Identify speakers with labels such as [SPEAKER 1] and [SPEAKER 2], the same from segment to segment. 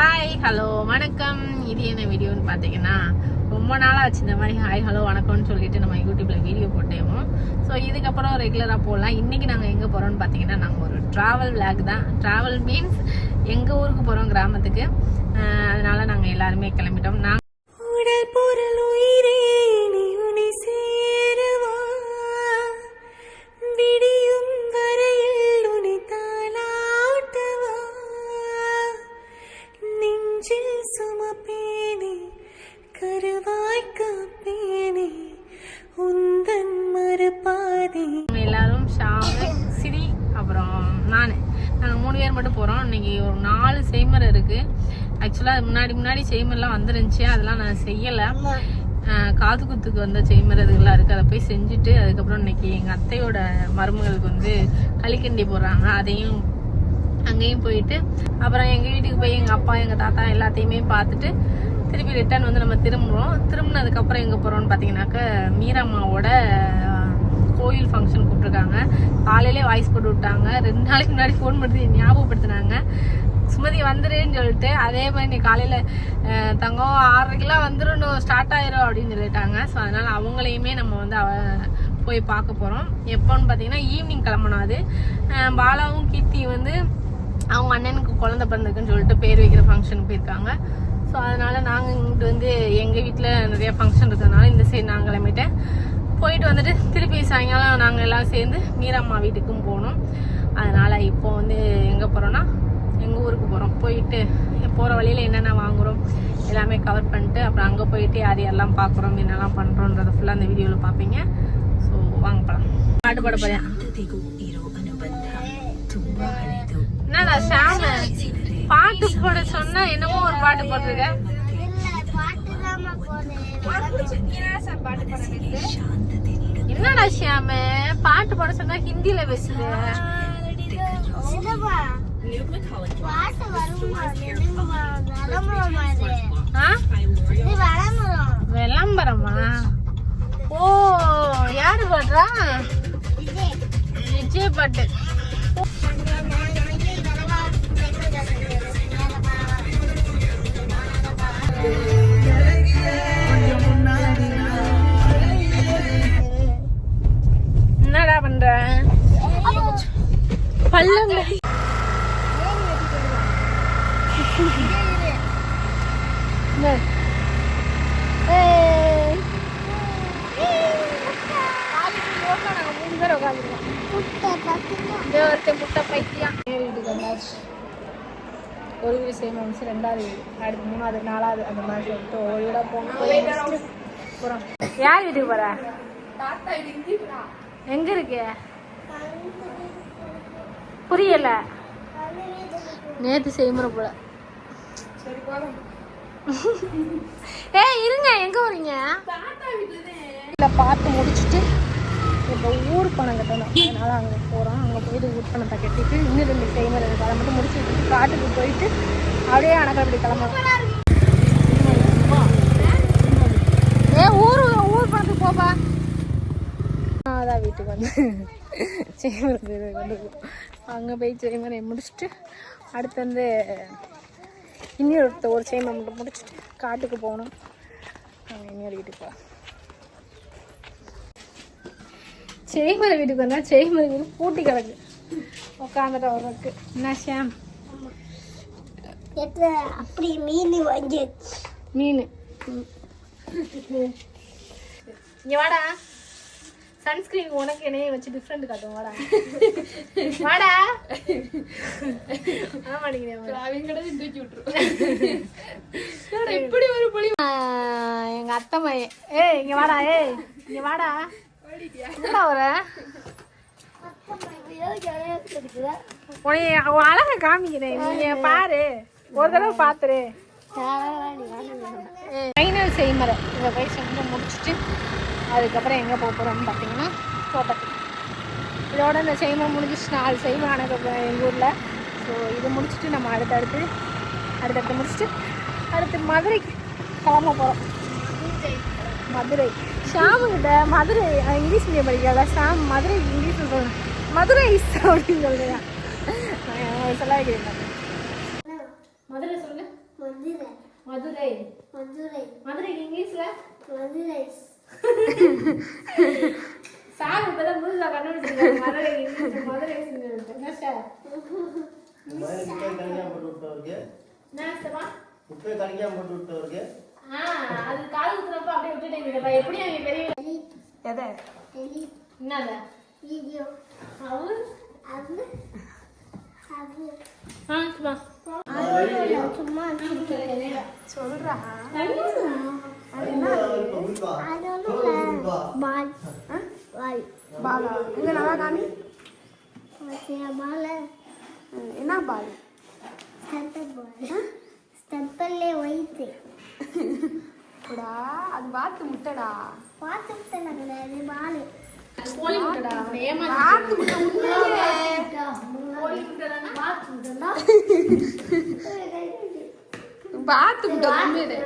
[SPEAKER 1] Hi hello வணக்கம். இது என்ன வீடியோன்னு பார்த்தீங்கன்னா, ரொம்ப நாளாக ஆச்சு இந்த மாதிரி ஹாய் ஹலோ வணக்கம்னு சொல்லிட்டு நம்ம யூடியூப்பில் வீடியோ போட்டேமோ. ஸோ இதுக்கப்புறம் ரெகுலராக போடலாம். இன்றைக்கி நாங்கள் எங்கே போகிறோம்னு பார்த்தீங்கன்னா, நாங்கள் ஒரு ட்ராவல் விளாக் தான். ட்ராவல் மீன்ஸ் எங்கள் ஊருக்கு போகிறோம், கிராமத்துக்கு. அதனால் நாங்கள் எல்லாருமே கிளம்பிட்டோம். எல்லாரும் சிரி அப்புறம் நாங்கள் 3 பேர் மட்டும் போகிறோம். இன்னைக்கு ஒரு 4 செய்முறை இருக்குது. ஆக்சுவலாக முன்னாடி செய்முறைலாம் வந்துருந்துச்சு, அதெல்லாம் நான் செய்யலை. காது குத்துக்கு வந்த செய்முறை இதுலாம் இருக்குது, அதை போய் செஞ்சுட்டு அதுக்கப்புறம் இன்னைக்கு எங்கள் அத்தையோட மருமகளுக்கு வந்து களிக்கண்டி போடுறாங்க. அதையும் அங்கேயும் போயிட்டு அப்புறம் எங்கள் வீட்டுக்கு போய் எங்கள் அப்பா எங்கள் தாத்தா எல்லாத்தையுமே பார்த்துட்டு திருப்பி ரிட்டர்ன் வந்து நம்ம திரும்பினதுக்கப்புறம் எங்கே போகிறோம்னு பார்த்தீங்கன்னாக்க, மீரம்மாவோட கோயில் ஃபங்க்ஷன் கூப்பிட்ருக்காங்க. காலையிலே வாய்ஸ் போட்டு விட்டாங்க. 2 நாளைக்கு முன்னாடி ஃபோன் பண்ணி ஞாபகப்படுத்தினாங்க, சுமதி வந்துருன்னு சொல்லிட்டு. அதே மாதிரி நீ காலையில் தங்கம் 6:30 வந்துடும், ஸ்டார்ட் ஆயிரும் அப்படின்னு சொல்லிட்டாங்க. ஸோ அதனால் அவங்களையுமே நம்ம வந்து போய் பார்க்க போகிறோம். எப்போன்னு பார்த்தீங்கன்னா ஈவினிங் கிளம்பணும். அது பாலாவும் கீர்த்தி வந்து அவங்க அண்ணனுக்கு குழந்தை பிறந்திருக்குன்னு சொல்லிட்டு பேர் வைக்கிற ஃபங்க்ஷனுக்கு போயிருக்காங்க. ஸோ அதனால் நாங்கள் இங்கிட்டு வந்து எங்கள் வீட்டில் நிறைய ஃபங்க்ஷன் இருக்கிறதுனால இந்த சைடு நான் கிளம்பிட்டேன். போயிட்டு வந்துட்டு திருப்பி சாயங்காலம் நாங்கள் எல்லாம் சேர்ந்து மீரம்மா வீட்டுக்கும் போகணும். அதனால் இப்போ வந்து எங்கே போகிறோன்னா, எங்கள் ஊருக்கு போகிறோம். போயிட்டு போகிற வழியில் என்னென்ன வாங்குகிறோம் எல்லாமே கவர் பண்ணிட்டு அப்புறம் அங்கே போயிட்டு யார் யாரெல்லாம் பார்க்குறோம் என்னெல்லாம் பண்ணுறோன்றதை ஃபுல்லாக அந்த வீடியோவில் பார்ப்பீங்க. ஸோ வாங்க போகலாம். பாட்டு பாட போகிறேன். என்னடா ஷாம பாட்டு போட சொன்னா என்னமோ ஒரு பாட்டு போட்டிருக்க. என்னடா ஷியாம பாட்டு பாட சொன்னா ஹிந்தில பேசுது. விளம்பரமா? ஓ, யாரு பாடுறா? விஜய் பாட்டு. என்னடா பண்ற? பள்ளங்க முட்டை பைத்தியம். ஒரு வீடு சேம் வந்துச்சு, 2வது வீடு, அடுத்து 3வது 4வது அந்த மாதிரி சொல்லிட்டு ஒரு வீடாக போகிறோம். யார் வீட்டுக்கு போற? எங்க இருக்கு? புரியல. நேத்து செய்முறை போல. இருங்க, எங்க வரீங்க? பார்த்து முடிச்சுட்டு இப்போ ஊர் பணம் கட்டணும், அதனால அங்கே போகிறோம். அங்கே போயிட்டு ஊர் பணத்தை கட்டிட்டு இன்னும் 2 செய்முறை இருக்குது, அதை மட்டும் முடிச்சுட்டு காட்டுக்கு போயிட்டு அப்படியே அணக்கப்படி கிளம்பணும். ஊர் பணத்துக்கு போப்பா. அதான் வீட்டுக்கு வந்து செய்முறை கொண்டு அங்கே போய் செய்முறை முடிச்சுட்டு அடுத்து வந்து இன்னொரு செய்முறை மட்டும் முடிச்சுட்டு காட்டுக்கு போகணும். இன்னொரு வீட்டுக்கு போகலாம். செய்முறை வீட்டுக்கு வந்தால் செய்முறை வீடு பூட்டி கிடக்கு, உட்காந்துட்டு அவருக்கு. என்ன ஷாம்
[SPEAKER 2] அப்படி மீன் வாங்கி
[SPEAKER 1] மீன் இங்கே வாடா, சன்ஸ்கிரீன் உனக்கு என்னையே வச்சு டிஃப்ரெண்ட் காட்டும். வாடா வாடா. எப்படி ஒரு புளி எங்க அத்தை மையன். இங்க வாடா, இங்க வாடா. என்னடா வர அழகா காமிக்கிறேன், நீங்க பாரு, ஒரு தடவை பாத்துரு. ஃபைனல் செய்முறை இங்கே போய் செஞ்சு முடிச்சுட்டு அதுக்கப்புறம் எங்கே போக போகிறோம்னு பார்த்தீங்கன்னா தோட்டத்துக்கு. இதோட இந்த செய்முறை முடிஞ்சிச்சு. 4 செய்முறை எனக்கு எங்கள் ஊரில். ஸோ இது முடிச்சுட்டு நம்ம அடுத்தடுத்து முடிச்சுட்டு அடுத்து மதுரைக்கு கிளம்ப போகிறோம். மதுரை ஷாமுக்கிட்ட மதுரை இங்கிலீஷ் மீடியம் படிக்காத ஷாம் மதுரை இங்கிலீஷ் சொல்லணும், மதுரை அப்படின்னு சொல்லுறேன். சொல்ல வைக்கிறேன். மதுரை சொல்லுங்க.
[SPEAKER 2] மதுரை
[SPEAKER 1] மதுரை.
[SPEAKER 2] மதுரை
[SPEAKER 1] மதுரைக்கு இங்கிலீஷ்ல
[SPEAKER 2] மதுரை.
[SPEAKER 1] சார் இப்பதான் புதுசா கண்டுபிடிச்சிருக்காங்க. மதுரை இங்கிலீஷ் மதுரை என்ன சார்? அது காது குத்துறப்ப அப்படியே விட்டுட்டேன். எப்படி அவங்க பெரிய எதை என்னத
[SPEAKER 2] வீடியோ
[SPEAKER 1] அவரு
[SPEAKER 2] அது அது
[SPEAKER 1] சும்மா
[SPEAKER 2] சும்மா
[SPEAKER 3] சொல்றா
[SPEAKER 2] பால் பால்
[SPEAKER 3] பாலா எங்க நல்லா காமி
[SPEAKER 2] பால்
[SPEAKER 3] என்ன பால்
[SPEAKER 2] ஸ்டெப்பல்லே வைத்து
[SPEAKER 3] டா அது வாத்து முட்டைடா
[SPEAKER 2] பார்த்துட்டு கிடையாது பால்
[SPEAKER 1] கோழி முட்டைடா ஏமாந்து
[SPEAKER 3] வாத்து முட்டை உண்மையிலே
[SPEAKER 1] கோழி முட்டைடா
[SPEAKER 3] வாத்து முட்டை உண்மையிலே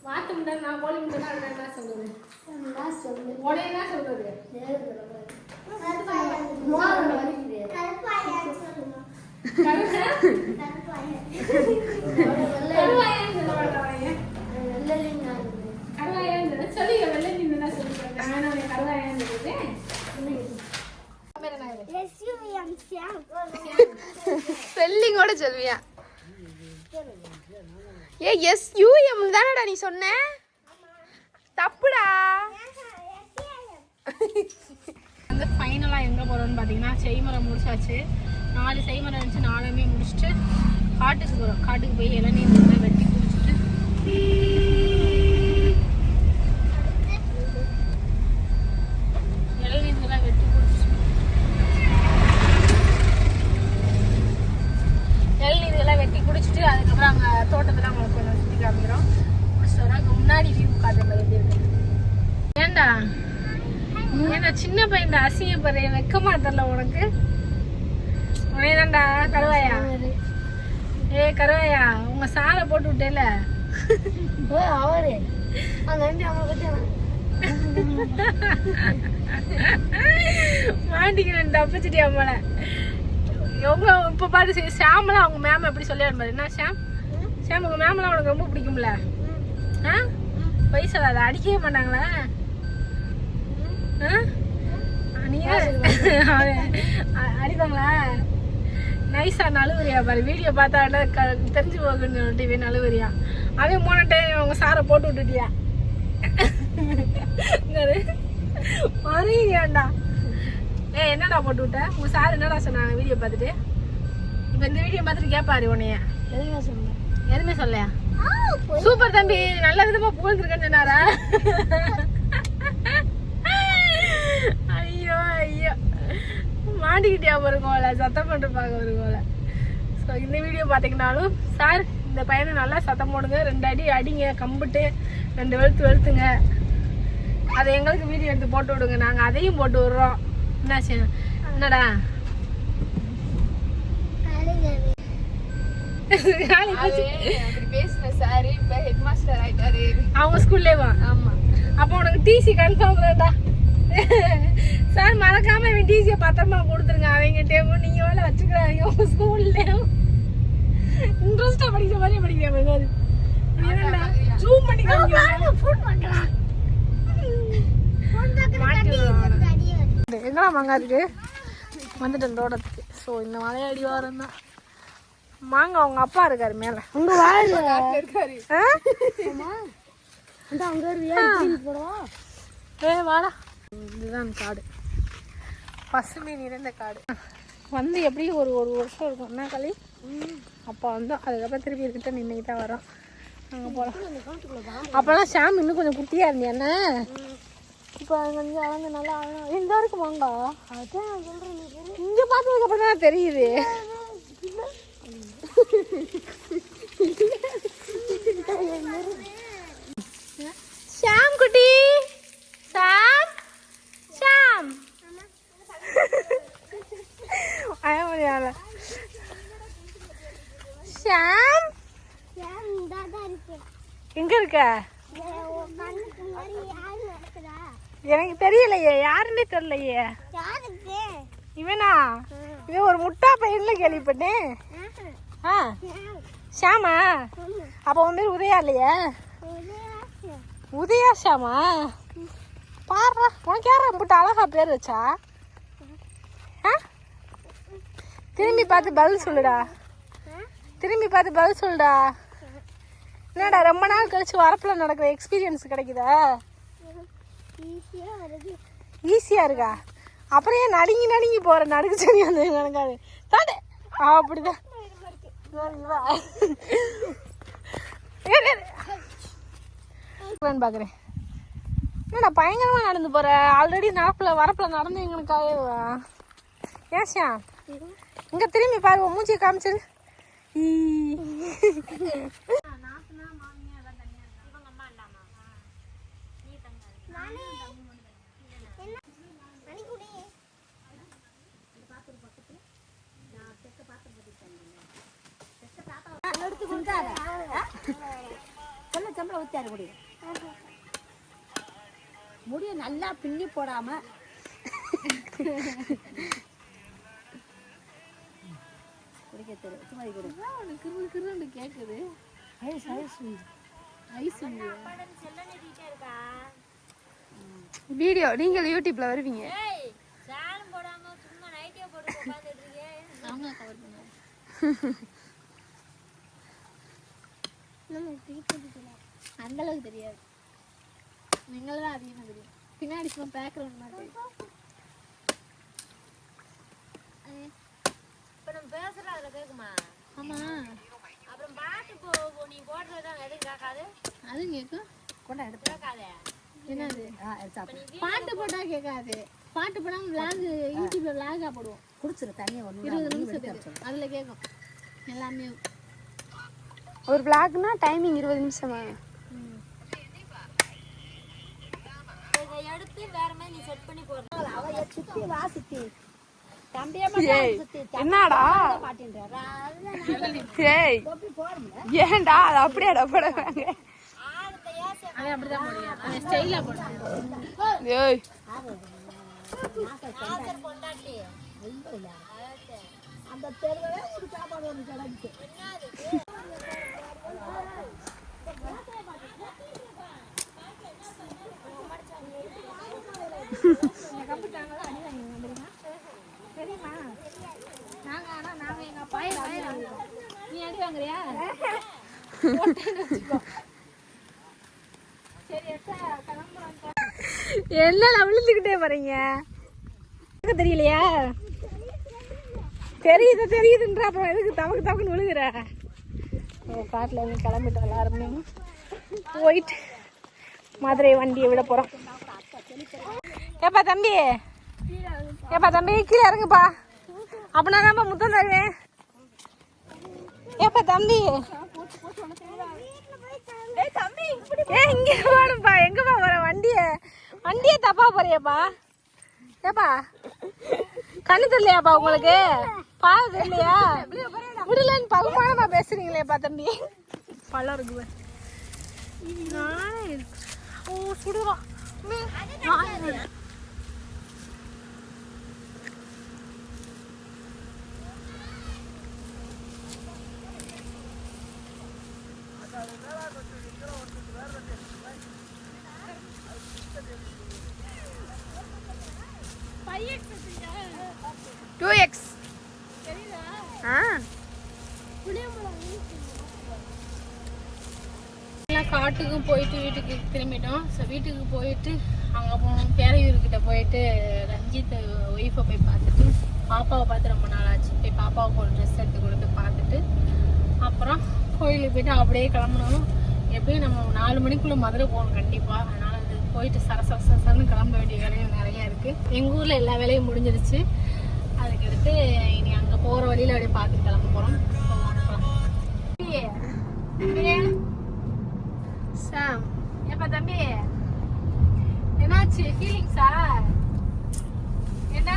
[SPEAKER 1] வாத்து முட்டை நான் கோழி முட்டை தான் என்ன சொல்றது உடனே என்ன சொல்றது
[SPEAKER 3] ஸ்பெல்லிங்கோட சொல்வியா ஏ SUM தானடா நீ சொன்ன தப்புடா
[SPEAKER 1] வந்து ஃபைனலாக எங்கே போகிறோம்னு பார்த்தீங்கன்னா செய்மரம் முடிச்சாச்சு. 4 செய்மரம் இருந்துச்சு. 4மே முடிச்சுட்டு காட்டுக்கு போகிறோம். காட்டுக்கு போய் இளநீர் வெட்டி குடிச்சிட்டு இளநீர்லாம் வெட்டி குடிச்சிட்டு இளநீர்லாம் வெட்டி குடிச்சிட்டு அதுக்கப்புறம் அங்கே தோட்டத்தில் அவங்களுக்கு கொஞ்சம் சுற்றி காமிக்கிறோம். முடிச்சுட்டு வரோம். அங்கே முன்னாடி வியூ காட்டுற எப்படி இருக்கு. ஏண்டா ஏன்னா சின்ன பையன் அசிங்கப்படுற வெக்கமா தெரியல உனக்கு? உனேதான்டா கருவாயா. ஏ கருவாயா உங்க சாலை போட்டு விட்டேல
[SPEAKER 2] அவரு
[SPEAKER 1] மாட்டிக்கிறேன் தப்பிச்சிட்டியா போல. எவ்வளோ இப்போ பாரு ஷாமெல்லாம் அவங்க மேம் எப்படி சொல்லியாரு பாரு. என்ன ஷாம் ஷாம் உங்க மேமெல்லாம் உனக்கு ரொம்ப பிடிக்கும்ல? ஆ பைசா அதை அடிக்கவே மாட்டாங்களா? அடிப்பாங்களா? நைஸா நழுவுறியா பாரு. வீடியோ பார்த்தா தெரிஞ்சு போகுன்னு சொல்லிட்டு நழுவுறியா. அவன் 3 டைம் அவங்க சாரை போட்டு விட்டுட்டியா? மறையாண்டா. என்னடா போட்டு விட்ட? உங்க சார் என்னடா சொன்னாங்க வீடியோ பார்த்துட்டு? இப்ப இந்த வீடியோ பார்த்துட்டு கேட்பாரு உன்னைய எதுவுமே சொல்லலையா? சூப்பர் தம்பி நல்ல விதமா புகழ்ந்துருக்கேன்னு சொன்னாரா? ஐயோ ஐயோ மாட்டிக்கிட்டியா வருங்கோல சத்தம் போட்டுருப்பாங்க வருங்கோல. ஸோ இந்த வீடியோ பார்த்தீங்கன்னாலும் சார் இந்த பையனை நல்லா சத்தம் போடுங்க. 2 அடி அடிங்க கம்பிட்டு 2 வெளுத்துங்க. அதை எங்களுக்கு வீடியோ எடுத்து போட்டு விடுங்க. நாங்கள் அதையும் போட்டு விடுறோம். என்னாச்சு என்னடா அவங்க ஸ்கூல்லேவா? ஆமா. அப்போ உனக்கு டிசி கன்ஃபார்ம் தான்டா. சார் மறக்காம இவன் டிசியை பத்திரமா கொடுத்துருங்க. அவங்ககிட்டயும் நீங்க வேலை வச்சுக்கிறாங்க உங்க ஸ்கூல்லேயும். இன்ட்ரெஸ்டா படிக்கிற மாதிரியே படிக்கிறேன். ஜூம் பண்ணி எங்கடா மாங்காய் இருக்கு வந்துட்டேன் தோட்டத்துக்கு. ஸோ இந்த மலையடி வாரம் தான் மாங்காய். அவங்க அப்பா இருக்காரு மேல.
[SPEAKER 2] உங்க வாழ்
[SPEAKER 1] இருக்காரு. வாடா. இதுதான் காடு. பசுமை நிறைந்த காடு. வந்து எப்படியும் ஒரு வருஷம் இருக்கும். என்ன களி அப்போ வந்து அதுக்கப்புறம் திருப்பி இருக்கிட்ட இன்னைக்கு தான் வரோம். நாங்கள் போகலாம். அப்போல்லாம் ஷாம் இன்னும் கொஞ்சம் குட்டியாக இருந்தியா என்ன? இப்போ கொஞ்சம் அளந்து நல்லா எங்கே இருக்கு மாங்கா? அதான் சொல்கிறேன். இங்கே பார்த்ததுக்கு அப்புறம் தான் தெரியுது. ஷாம் குட்டி ஷாம் ஷாம் முடியாத ஷாம் எங்க இருக்க? எனக்கு தெரியலையே யாருன்னே தெரியலையே. இவனா? இவன் ஒரு முட்டா பையன்ல கேள்விப்பட்டேன். ஆ ஷாமா அப்போ உன் பேர் உதயா இல்லையா? உதயா ஷாமா பாடுறா. உனக்கு யாரா போட்டு அழகா பேர் வச்சா? ஆ திரும்பி பார்த்து பதில் சொல்லுடா. திரும்பி பார்த்து பதில் சொல்லுடா. என்னடா ரொம்ப நாள் கழிச்சு வரப்புல நடக்கிற எக்ஸ்பீரியன்ஸ் கிடைக்குதா? ஈஸியா இருக்கா? அப்புறம் ஏன் நடுங்கி நடுங்கி போற நடுக்கு சரி வந்து நடக்காது தானே? அப்படிதான் பாக்குறேன். என்னடா பயங்கரமா நடந்து போற? ஆல்ரெடி வரப்புல நடந்து எங்களுக்காக ஏஷா இங்க திரும்பி பாருங்க, மூஞ்சியை காமிச்சிரு.
[SPEAKER 4] முடிய நல்லா பின்னி போடாம
[SPEAKER 1] கேக்குது.
[SPEAKER 3] வீடியோ நீங்கள் யூடியூப்ல வருவீங்க.
[SPEAKER 2] அந்த அளவுக்கு தெரியாது.
[SPEAKER 1] நீங்கள் தான் அதிகமாக தெரியும். பின்னாடி சும்மா பேக்ரவுண்ட் மாதிரி.
[SPEAKER 4] இப்ப நம்ம பேசுறோம் அதுல கேக்குமா?
[SPEAKER 1] ஆமா
[SPEAKER 4] அப்புறம் பாட்டு நீ போடுறதுதான் எதுவும் கேட்காது.
[SPEAKER 1] அதுவும் கேட்கும்.
[SPEAKER 4] கொண்டா எடுத்து கேட்காதே.
[SPEAKER 1] என்னது பாட்டு போட்டா கேட்காது. பாட்டு போடாம விளாக் யூடியூப்ல விளாகா போடுவோம்.
[SPEAKER 4] குடிச்சிரு தனியா
[SPEAKER 1] 20 நிமிஷத்துக்கு அதுல கேட்கும் எல்லாமே.
[SPEAKER 3] ஒரு vlogனா டைமிங் 20 நிமிஷமா?
[SPEAKER 4] இதை எடுத்து வேற மாதிரி நீ செட் பண்ணி போடுற. அவ சுத்தி வா சுத்தி
[SPEAKER 3] என்னடா ஏன்டா அது அப்படியே போடுவாங்க?
[SPEAKER 1] அவன் அப்படிதான் போடுவான். அவன் ஸ்டைலா போடுவான்.
[SPEAKER 4] அந்த தெருவே ஒரு சாப்பாடு ஒன்று கிடந்துச்சு.
[SPEAKER 1] தெரியுமா? நாங்க எங்க அப்பா நீ அடி வாங்குறியா? என்ன விழுந்துக்கிட்டே போறீங்க? தெரியலையா? தெரியுதுன்ற அப்புறம் எதுக்கு தமக்குன்னு விழுகுற? காட்டில் இருந்து கிளம்பிட்டோம் எல்லாருமே. போயிட்டு மதுரை வண்டியை விட போறோம். ஏப்பா தம்பி கீழே இறங்குப்பா. அப்படின்னா தான் முத்தம் தருவேன். ஏப்பா தம்பி இங்க போகணும்ப்பா. எங்கப்பா போற? வண்டியே தப்பா போறியாப்பா? ஏப்பா கண்ணு தெரியலையாப்பா உங்களுக்கு? பாவு தெரியலையா? விடலன்னு பகுமானமா பேசுறீங்களேப்பா தம்பி. பழம் இருக்கு. நானே இருக்கு. ஓ சுடுவான். காட்டுக்கும் போயிட்டு வீட்டுக்கு திரும்பிட்டோம். ஸோ வீட்டுக்கு போயிட்டு அங்கே போனோம். பேரையூர்கிட்ட போயிட்டு ரஞ்சித் ஒய்ஃபை போய் பார்த்துட்டு, பாப்பாவை பார்த்து ரொம்ப நாள் ஆச்சு. போய் பாப்பாவுக்கு ஒரு ட்ரெஸ் எடுத்து கொடுத்து பார்த்துட்டு அப்புறம் கோயிலுக்கு போயிட்டு அப்படியே கிளம்பணும். எப்படியும் நம்ம 4 மணிக்குள்ளே மதுரை போகணும் கண்டிப்பாக. அதனால் அது போயிட்டு சரசரன்னு கிளம்ப வேண்டிய வேலைகள் நிறையா இருக்குது. எங்கள் ஊரில் எல்லா வேலையும் முடிஞ்சிருச்சு. அதுக்கடுத்து இனி அங்கே போகிற வழியில் அப்படியே பார்த்து கிளம்ப போகிறோம். சாம் ஏப்பா தம்பி என்னாச்சு? ஃபீலிங்ஸா? என்ன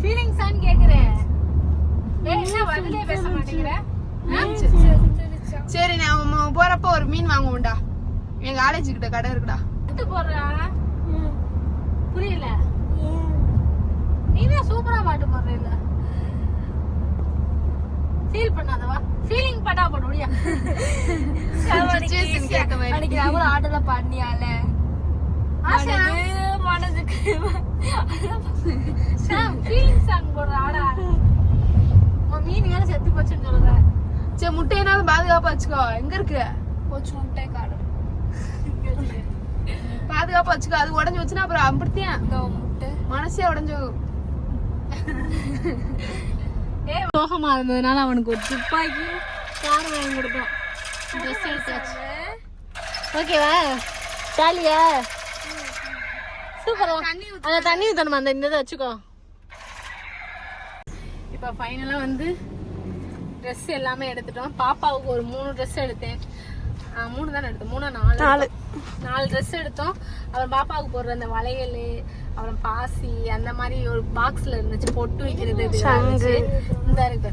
[SPEAKER 1] ஃபீலிங்ஸான்னு கேக்குறேன். என்ன பதிலே பேச மாட்டேங்கிற?
[SPEAKER 3] சரி நான் போறப்ப ஒரு மீன் வாங்குவோம்டா. எங்க காலேஜ் கிட்ட கடை இருக்குடா.
[SPEAKER 1] எடுத்து போடுறா. புரியல. நீதான் சூப்பரா பாட்டு பாடுற. இல்ல ஃபீல் பண்ணாதவா ஃபீலிங் பண்ணா போடுறியா
[SPEAKER 3] Situation கேட்ட மாதிரி.
[SPEAKER 4] அன்னைக்கு அவரு ஆட்டோல பாடினியால மனதுக்கு
[SPEAKER 1] ஃபீலிங் சாங் போடுற ஆடா மீன் வேற செத்து போச்சுன்னு சொல்ற
[SPEAKER 3] சரி முட்டையினாலும் பாதுகாப்பா வச்சுக்கோ. எங்க இருக்கு
[SPEAKER 4] போச்சு முட்டை காடு
[SPEAKER 3] பாதுகாப்பா வச்சுக்கோ. அது உடஞ்சு வச்சுன்னா அப்புறம் அப்படித்தான்
[SPEAKER 4] முட்டை
[SPEAKER 3] மனசே உடஞ்சு.
[SPEAKER 1] சோகமா இருந்ததுனால அவனுக்கு ஒரு துப்பாக்கி கார் வாங்கி கொடுத்தோம். ட்ரெஸ் எடுத்தாச்சு. ஓகேவா ஜாலியா சூப்பரா அந்த தண்ணி ஊற்றணுமா அந்த இந்த இதை வச்சுக்கோ. இப்போ ஃபைனலாக வந்து ட்ரெஸ் எல்லாமே எடுத்துட்டோம். பாப்பாவுக்கு ஒரு 3 ட்ரெஸ் எடுத்தேன். 3 தானே எடுத்தோம். 4 ட்ரெஸ் எடுத்தோம். அப்புறம் பாப்பாவுக்கு போடுற அந்த வளையல் அப்புறம் பாசி அந்த மாதிரி ஒரு பாக்ஸ்ல இருந்துச்சு பொட்டு வைக்கிறது. இந்த இருக்கு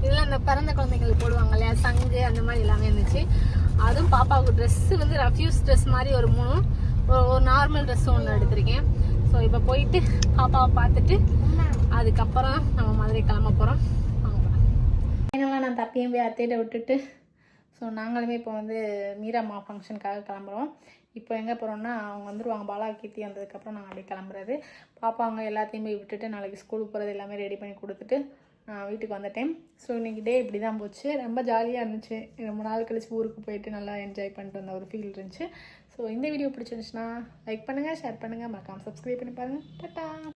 [SPEAKER 1] இதெல்லாம் இந்த பிறந்த குழந்தைங்களுக்கு போடுவாங்க இல்லையா சங்கு அந்த மாதிரி எல்லாமே இருந்துச்சு. அதுவும் பாப்பாவுக்கு ட்ரெஸ் வந்து ரஃப்யூஸ் ட்ரெஸ் மாதிரி ஒரு 3 ஒரு நார்மல் ட்ரெஸ் ஒன்று எடுத்திருக்கேன். ஸோ இப்போ போயிட்டு பாப்பாவை பார்த்துட்டு அதுக்கப்புறம் நம்ம மதுரை கிளம்ப போகிறோம். ஃபைனலாக நான் தப்பியும் போய் அத்தையிட்ட விட்டுட்டு ஸோ நாங்களுமே இப்போ வந்து மீராம்மா ஃபங்க்ஷனுக்காக கிளம்புறோம். இப்போ எங்கே போகிறோம்னா அவங்க வந்துடுவாங்க. பாலா கீர்த்தி வந்ததுக்கப்புறம் நாங்கள் அப்படியே கிளம்புறது. பாப்பா அவங்க எல்லாத்தையும் போய் விட்டுட்டு நாளைக்கு ஸ்கூலுக்கு போகிறது எல்லாமே ரெடி பண்ணி கொடுத்துட்டு நான் வீட்டுக்கு வந்துட்டேன். ஸோ இன்றைக்கி டே இப்படி தான் போச்சு. ரொம்ப ஜாலியாக இருந்துச்சு. ரொம்ப நாள் கழிச்சு ஊருக்கு போயிட்டு நல்லா என்ஜாய் பண்ணிட்டு வந்த ஒரு ஃபீல் இருந்துச்சு. ஸோ இந்த வீடியோ பிடிச்சிருந்துச்சுன்னா லைக் பண்ணுங்கள், ஷேர் பண்ணுங்கள், மறக்காமல் சப்ஸ்கிரைப் பண்ணி பாருங்கள். டாட்டா.